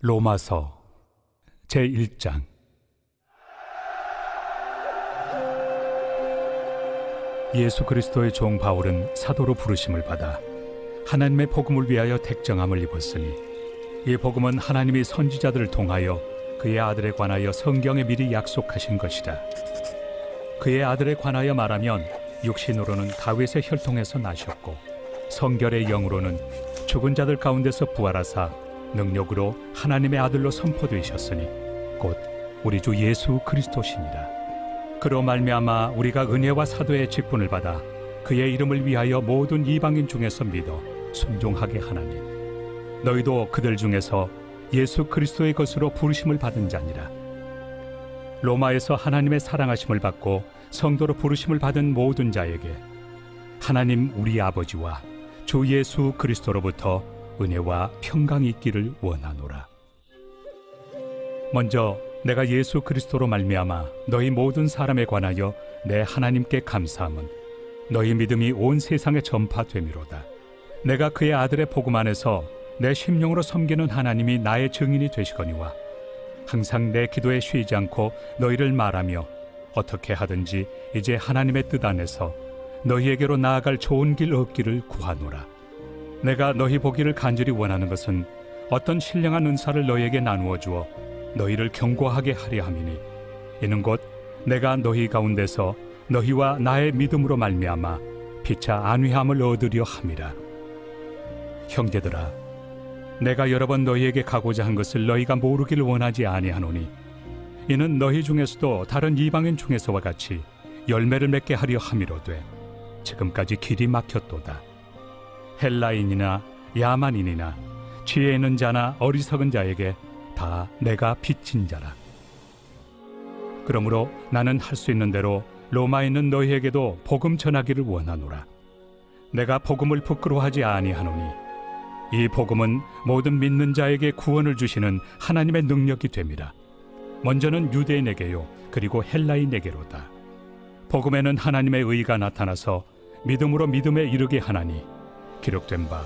로마서 제1장. 예수 그리스도의 종 바울은 사도로 부르심을 받아 하나님의 복음을 위하여 택정함을 입었으니, 이 복음은 하나님이 선지자들을 통하여 그의 아들에 관하여 성경에 미리 약속하신 것이라. 그의 아들에 관하여 말하면 육신으로는 다윗의 혈통에서 나셨고, 성결의 영으로는 죽은 자들 가운데서 부활하사 능력으로 하나님의 아들로 선포되셨으니 곧 우리 주 예수 그리스도시니라. 그로 말미암아 우리가 은혜와 사도의 직분을 받아 그의 이름을 위하여 모든 이방인 중에서 믿어 순종하게 하나니, 너희도 그들 중에서 예수 그리스도의 것으로 부르심을 받은 자니라. 로마에서 하나님의 사랑하심을 받고 성도로 부르심을 받은 모든 자에게 하나님 우리 아버지와 주 예수 그리스도로부터 은혜와 평강이 있기를 원하노라. 먼저 내가 예수 그리스도로 말미암아 너희 모든 사람에 관하여 내 하나님께 감사함은 너희 믿음이 온 세상에 전파됨이로다. 내가 그의 아들의 복음 안에서 내 심령으로 섬기는 하나님이 나의 증인이 되시거니와, 항상 내 기도에 쉬지 않고 너희를 말하며 어떻게 하든지 이제 하나님의 뜻 안에서 너희에게로 나아갈 좋은 길 얻기를 구하노라. 내가 너희 보기를 간절히 원하는 것은 어떤 신령한 은사를 너희에게 나누어 주어 너희를 견고하게 하려 함이니, 이는 곧 내가 너희 가운데서 너희와 나의 믿음으로 말미암아 피차 안위함을 얻으려 함이라. 형제들아, 내가 여러 번 너희에게 가고자 한 것을 너희가 모르기를 원하지 아니하노니, 이는 너희 중에서도 다른 이방인 중에서와 같이 열매를 맺게 하려 함이로되 지금까지 길이 막혔도다. 헬라인이나 야만인이나 지혜 있는 자나 어리석은 자에게 다 내가 빚진 자라. 그러므로 나는 할 수 있는 대로 로마에 있는 너희에게도 복음 전하기를 원하노라. 내가 복음을 부끄러워하지 아니하노니, 이 복음은 모든 믿는 자에게 구원을 주시는 하나님의 능력이 됨이라. 먼저는 유대인에게요, 그리고 헬라인에게로다. 복음에는 하나님의 의가 나타나서 믿음으로 믿음에 이르게 하나니, 기록된 바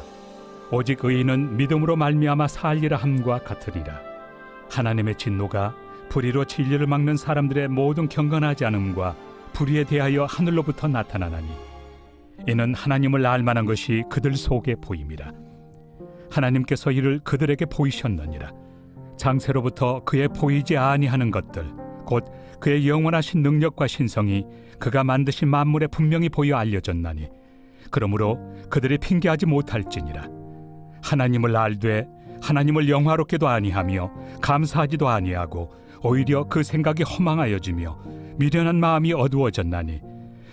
오직 의인은 믿음으로 말미암아 살리라 함과 같으리라. 하나님의 진노가 불의로 진리를 막는 사람들의 모든 경건하지 않음과 불의에 대하여 하늘로부터 나타나나니, 이는 하나님을 알 만한 것이 그들 속에 보임이라. 하나님께서 이를 그들에게 보이셨느니라. 장세로부터 그의 보이지 아니하는 것들, 곧 그의 영원하신 능력과 신성이 그가 만드신 만물에 분명히 보여 알려졌나니, 그러므로 그들이 핑계하지 못할지니라. 하나님을 알되 하나님을 영화롭게도 아니하며 감사하지도 아니하고 오히려 그 생각이 허망하여지며 미련한 마음이 어두워졌나니,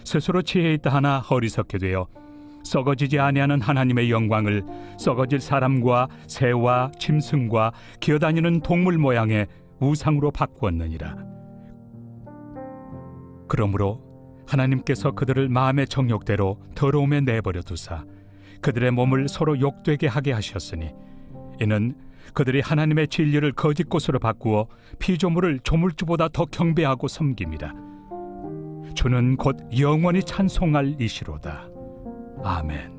스스로 지혜 있다 하나 어리석게 되어 썩어지지 아니하는 하나님의 영광을 썩어질 사람과 새와 짐승과 기어다니는 동물 모양의 우상으로 바꾸었느니라. 그러므로 하나님께서 그들을 마음의 정욕대로 더러움에 내버려 두사 그들의 몸을 서로 욕되게 하게 하셨으니, 이는 그들이 하나님의 진리를 거짓 것으로 바꾸어 피조물을 조물주보다 더 경배하고 섬김이라. 주는 곧 영원히 찬송할 이시로다. 아멘.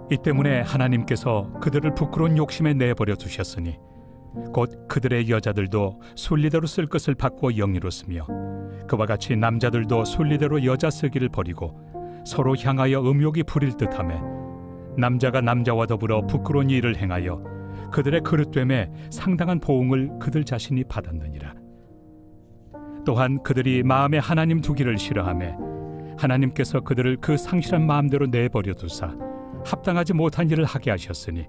이 때문에 하나님께서 그들을 부끄러운 욕심에 내버려 두셨으니, 곧 그들의 여자들도 순리대로 쓸 것을 바꾸어 영리로 쓰며, 그와 같이 남자들도 순리대로 여자 쓰기를 버리고 서로 향하여 음욕이 부릴 듯하며, 남자가 남자와 더불어 부끄러운 일을 행하여 그들의 그릇됨에 상당한 보응을 그들 자신이 받았느니라. 또한 그들이 마음에 하나님 두기를 싫어하며 하나님께서 그들을 그 상실한 마음대로 내버려 두사 합당하지 못한 일을 하게 하셨으니,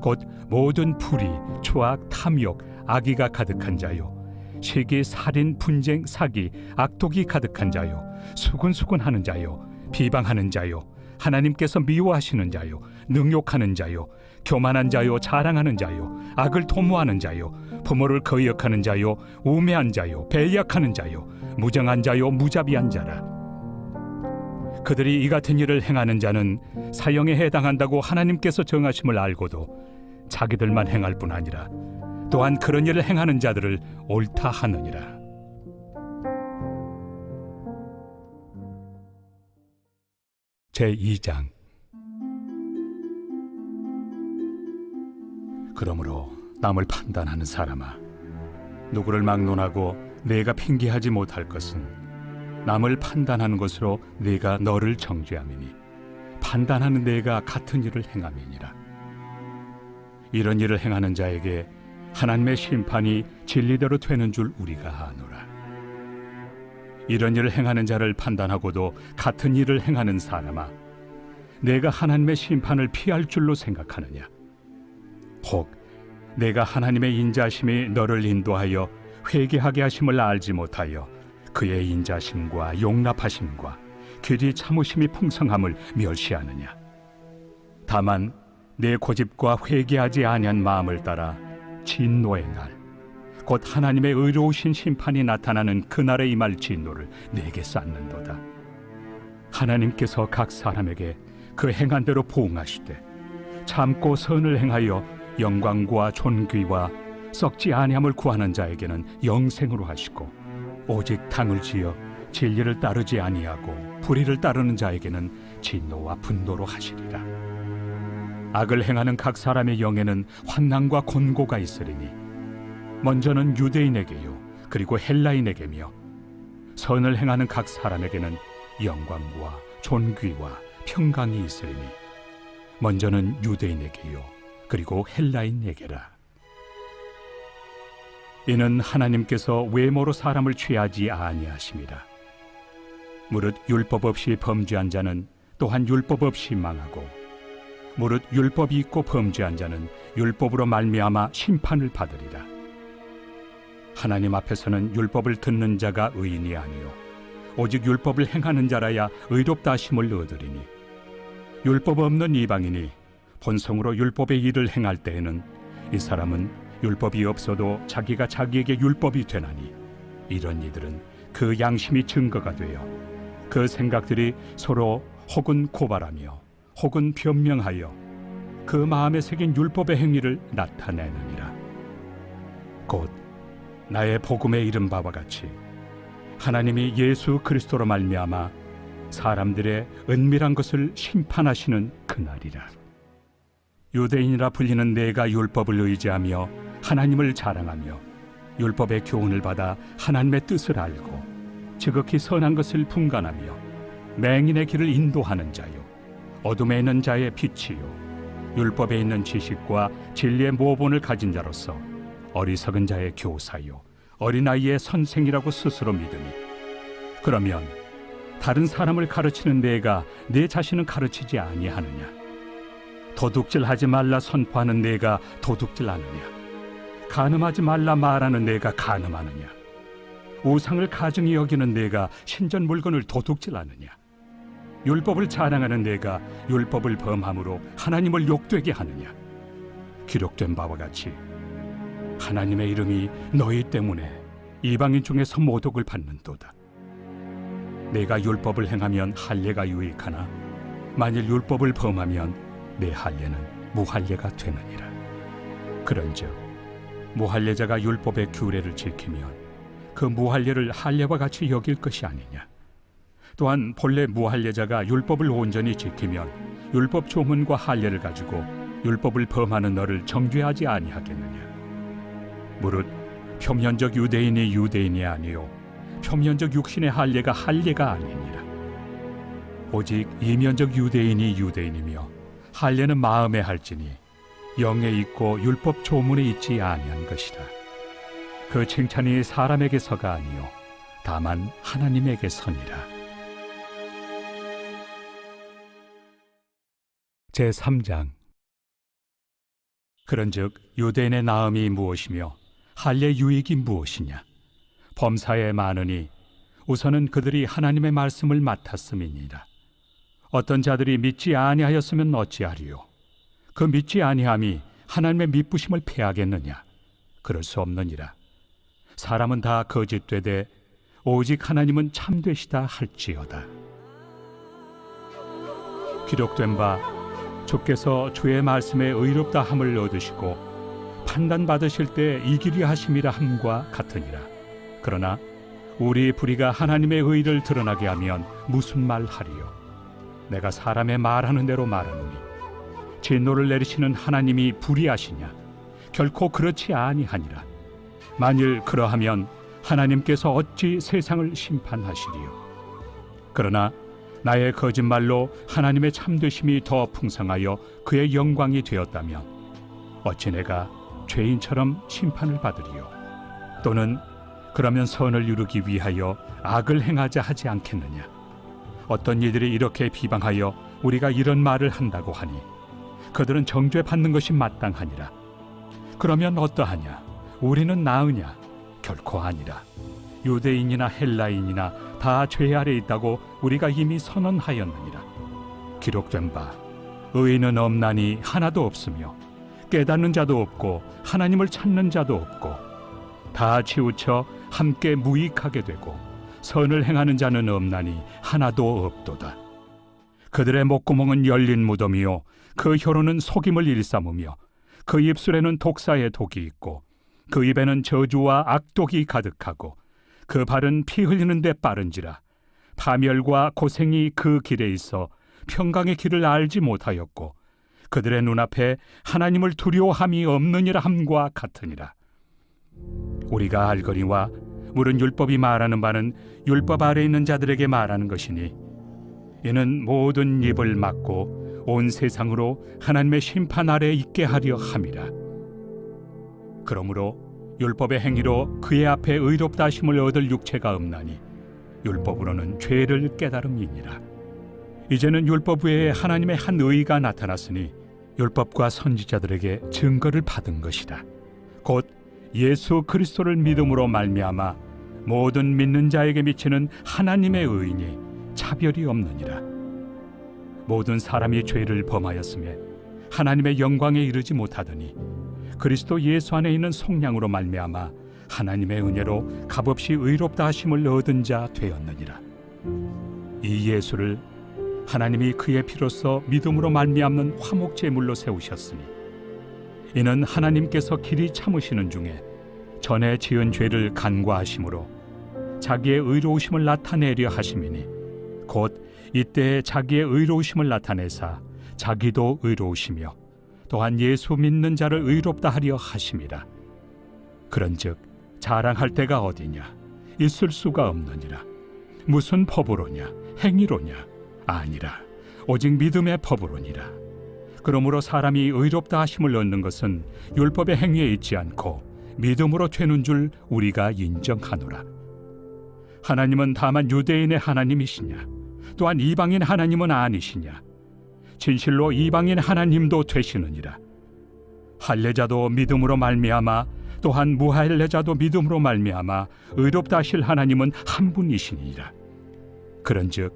곧 모든 불의, 추악, 탐욕, 악의가 가득한 자요, 시기, 살인, 분쟁, 사기, 악독이 가득한 자요, 수군수군하는 자요, 비방하는 자요, 하나님께서 미워하시는 자요, 능욕하는 자요, 교만한 자요, 자랑하는 자요, 악을 도모하는 자요, 부모를 거역하는 자요, 우매한 자요, 배약하는 자요, 무정한 자요, 무자비한 자라. 그들이 이 같은 일을 행하는 자는 사형에 해당한다고 하나님께서 정하심을 알고도 자기들만 행할 뿐 아니라 또한 그런 일을 행하는 자들을 옳다 하느니라. 제2장. 그러므로 남을 판단하는 사람아, 누구를 막론하고 내가 핑계하지 못할 것은 남을 판단하는 것으로 내가 너를 정죄함이니 판단하는 내가 같은 일을 행함이니라. 이런 일을 행하는 자에게 하나님의 심판이 진리대로 되는 줄 우리가 아노라. 이런 일을 행하는 자를 판단하고도 같은 일을 행하는 사람아, 내가 하나님의 심판을 피할 줄로 생각하느냐? 혹 내가 하나님의 인자심이 너를 인도하여 회개하게 하심을 알지 못하여 그의 인자심과 용납하심과 길이 참으심이 풍성함을 멸시하느냐? 다만 내 고집과 회개하지 아니한 마음을 따라 진노의 날, 곧 하나님의 의로우신 심판이 나타나는 그날에 임할 진노를 내게 쌓는도다. 하나님께서 각 사람에게 그 행한 대로 보응하시되 참고 선을 행하여 영광과 존귀와 썩지 아니함을 구하는 자에게는 영생으로 하시고, 오직 당을 지어 진리를 따르지 아니하고 불의를 따르는 자에게는 진노와 분노로 하시리라. 악을 행하는 각 사람의 영에는 환난과 곤고가 있으리니 먼저는 유대인에게요 그리고 헬라인에게며, 선을 행하는 각 사람에게는 영광과 존귀와 평강이 있으리니 먼저는 유대인에게요 그리고 헬라인에게라. 이는 하나님께서 외모로 사람을 취하지 아니하심이라. 무릇 율법 없이 범죄한 자는 또한 율법 없이 망하고, 무릇 율법이 있고 범죄한 자는 율법으로 말미암아 심판을 받으리라. 하나님 앞에서는 율법을 듣는 자가 의인이 아니요 오직 율법을 행하는 자라야 의롭다 하심을 얻으리니, 율법 없는 이방인이 본성으로 율법의 일을 행할 때에는 이 사람은 율법이 없어도 자기가 자기에게 율법이 되나니, 이런 이들은 그 양심이 증거가 되어 그 생각들이 서로 혹은 고발하며 혹은 변명하여 그 마음에 새긴 율법의 행위를 나타내느니라. 곧 나의 복음에 이른 바와 같이 하나님이 예수 그리스도로 말미암아 사람들의 은밀한 것을 심판하시는 그날이라. 유대인이라 불리는 내가 율법을 의지하며 하나님을 자랑하며 율법의 교훈을 받아 하나님의 뜻을 알고 지극히 선한 것을 분간하며 맹인의 길을 인도하는 자요 어둠에 있는 자의 빛이요 율법에 있는 지식과 진리의 모본을 가진 자로서 어리석은 자의 교사요 어린아이의 선생이라고 스스로 믿으니, 그러면 다른 사람을 가르치는 내가 내 자신은 가르치지 아니하느냐? 도둑질하지 말라 선포하는 내가 도둑질하느냐? 간음하지 말라 말하는 내가 간음하느냐? 우상을 가증히 여기는 내가 신전 물건을 도둑질하느냐? 율법을 자랑하는 내가 율법을 범함으로 하나님을 욕되게 하느냐? 기록된 바와 같이 하나님의 이름이 너희 때문에 이방인 중에서 모독을 받는도다. 내가 율법을 행하면 할례가 유익하나 만일 율법을 범하면 내 할례는 무할례가 되느니라. 그런즉 무할례자가 율법의 규례를 지키면 그 무할례를 할례와 같이 여길 것이 아니냐? 또한 본래 무할례자가 율법을 온전히 지키면 율법 조문과 할례를 가지고 율법을 범하는 너를 정죄하지 아니하겠느냐? 무릇 표면적 유대인이 유대인이 아니요 표면적 육신의 할례가 할례가 아니니라. 오직 이면적 유대인이 유대인이며 할례는 마음에 할지니 영에 있고 율법 조문에 있지 아니한 것이라. 그 칭찬이 사람에게서가 아니요 다만 하나님에게서니라. 제3장. 그런즉 유대인의 나음이 무엇이며 할례 유익이 무엇이냐? 범사에 많으니 우선은 그들이 하나님의 말씀을 맡았음이니라. 어떤 자들이 믿지 아니하였으면 어찌하리요? 그 믿지 아니함이 하나님의 미쁘심을 패하겠느냐? 그럴 수 없느니라. 사람은 다 거짓되되 오직 하나님은 참되시다 할지어다. 기록된 바 주께서 주의 말씀에 의롭다 함을 얻으시고 판단받으실 때 이기리 하심이라 함과 같으니라. 그러나 우리 불의가 하나님의 의를 드러나게 하면 무슨 말 하리요? 내가 사람의 말하는 대로 말하노니 진노를 내리시는 하나님이 불의하시냐? 결코 그렇지 아니하니라. 만일 그러하면 하나님께서 어찌 세상을 심판하시리요? 그러나 나의 거짓말로 하나님의 참되심이 더 풍성하여 그의 영광이 되었다면 어찌 내가 죄인처럼 심판을 받으리요? 또는 그러면 선을 이루기 위하여 악을 행하자 하지 않겠느냐? 어떤 이들이 이렇게 비방하여 우리가 이런 말을 한다고 하니 그들은 정죄받는 것이 마땅하니라. 그러면 어떠하냐? 우리는 나으냐? 결코 아니라. 유대인이나 헬라인이나 다 죄 아래 있다고 우리가 이미 선언하였느니라. 기록된 바 의인은 없나니 하나도 없으며 깨닫는 자도 없고 하나님을 찾는 자도 없고 다 치우쳐 함께 무익하게 되고 선을 행하는 자는 없나니 하나도 없도다. 그들의 목구멍은 열린 무덤이요 그 혀로는 속임을 일삼으며 그 입술에는 독사의 독이 있고 그 입에는 저주와 악독이 가득하고 그 발은 피 흘리는 데 빠른지라. 파멸과 고생이 그 길에 있어 평강의 길을 알지 못하였고 그들의 눈앞에 하나님을 두려워함이 없느니라 함과 같으니라. 우리가 알거니와 물은 율법이 말하는 바는 율법 아래 있는 자들에게 말하는 것이니 이는 모든 입을 막고 온 세상으로 하나님의 심판 아래 있게 하려 함이라. 그러므로 율법의 행위로 그의 앞에 의롭다 하심을 얻을 육체가 없나니 율법으로는 죄를 깨달음이니라. 이제는 율법 외에 하나님의 한 의가 나타났으니 율법과 선지자들에게 증거를 받은 것이다. 곧 예수 그리스도를 믿음으로 말미암아 모든 믿는 자에게 미치는 하나님의 의인이 차별이 없느니라. 모든 사람이 죄를 범하였으며 하나님의 영광에 이르지 못하더니 그리스도 예수 안에 있는 속량으로 말미암아 하나님의 은혜로 값없이 의롭다 하심을 얻은 자 되었느니라. 이 예수를 하나님이 그의 피로써 믿음으로 말미암는 화목제물로 세우셨으니 이는 하나님께서 길이 참으시는 중에 전에 지은 죄를 간과하심으로 자기의 의로우심을 나타내려 하심이니 곧 이때에 자기의 의로우심을 나타내사 자기도 의로우시며 또한 예수 믿는 자를 의롭다 하려 하심이라. 그런즉 자랑할 데가 어디냐? 있을 수가 없느니라. 무슨 법으로냐? 행위로냐? 아니라 오직 믿음의 법으로니라. 그러므로 사람이 의롭다 하심을 얻는 것은 율법의 행위에 있지 않고 믿음으로 되는 줄 우리가 인정하노라. 하나님은 다만 유대인의 하나님이시냐? 또한 이방인 하나님은 아니시냐? 진실로 이방인 하나님도 되시느니라. 할례자도 믿음으로 말미암아 또한 무할례자도 믿음으로 말미암아 의롭다 하실 하나님은 한 분이시니라. 그런즉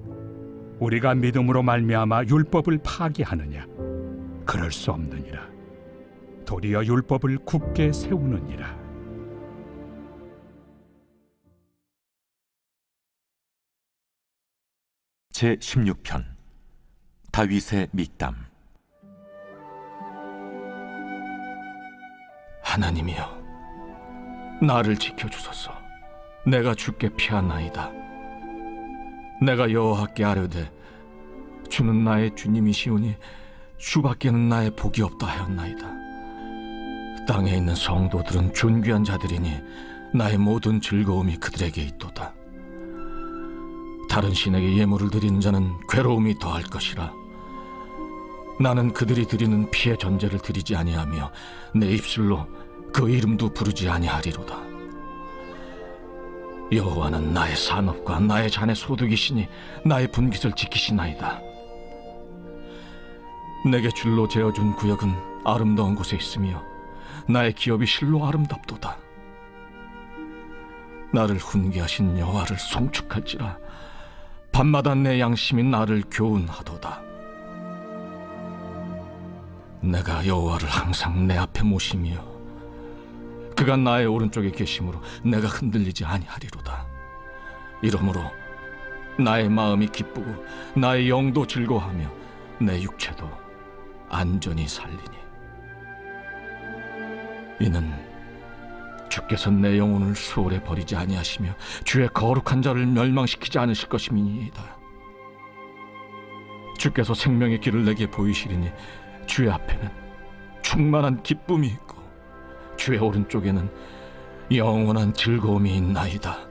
우리가 믿음으로 말미암아 율법을 파기하느냐? 그럴 수 없느니라. 도리어 율법을 굳게 세우느니라. 제16편 다윗의 믹담. 하나님이여, 나를 지켜주소서. 내가 주께 피하나이다. 내가 여호와께 아뢰되 주는 나의 주님이시오니 주밖에는 나의 복이 없다 하였나이다. 땅에 있는 성도들은 존귀한 자들이니 나의 모든 즐거움이 그들에게 있도다. 다른 신에게 예물을 드리는 자는 괴로움이 더할 것이라. 나는 그들이 드리는 피의 전제를 드리지 아니하며 내 입술로 그 이름도 부르지 아니하리로다. 여호와는 나의 산업과 나의 잔의 소득이시니 나의 분깃을 지키시나이다. 내게 줄로 재어준 구역은 아름다운 곳에 있으며 나의 기업이 실로 아름답도다. 나를 훈계하신 여호와를 송축할지라. 밤마다 내 양심이 나를 교훈하도다. 내가 여호와를 항상 내 앞에 모시며 그가 나의 오른쪽에 계심으로 내가 흔들리지 아니하리로다. 이러므로 나의 마음이 기쁘고 나의 영도 즐거워하며 내 육체도 안전히 살리니 이는 주께서 내 영혼을 수월에 버리지 아니하시며 주의 거룩한 자를 멸망시키지 않으실 것임이니이다. 주께서 생명의 길을 내게 보이시리니 주의 앞에는 충만한 기쁨이 있고 주의 오른쪽에는 영원한 즐거움이 있나이다.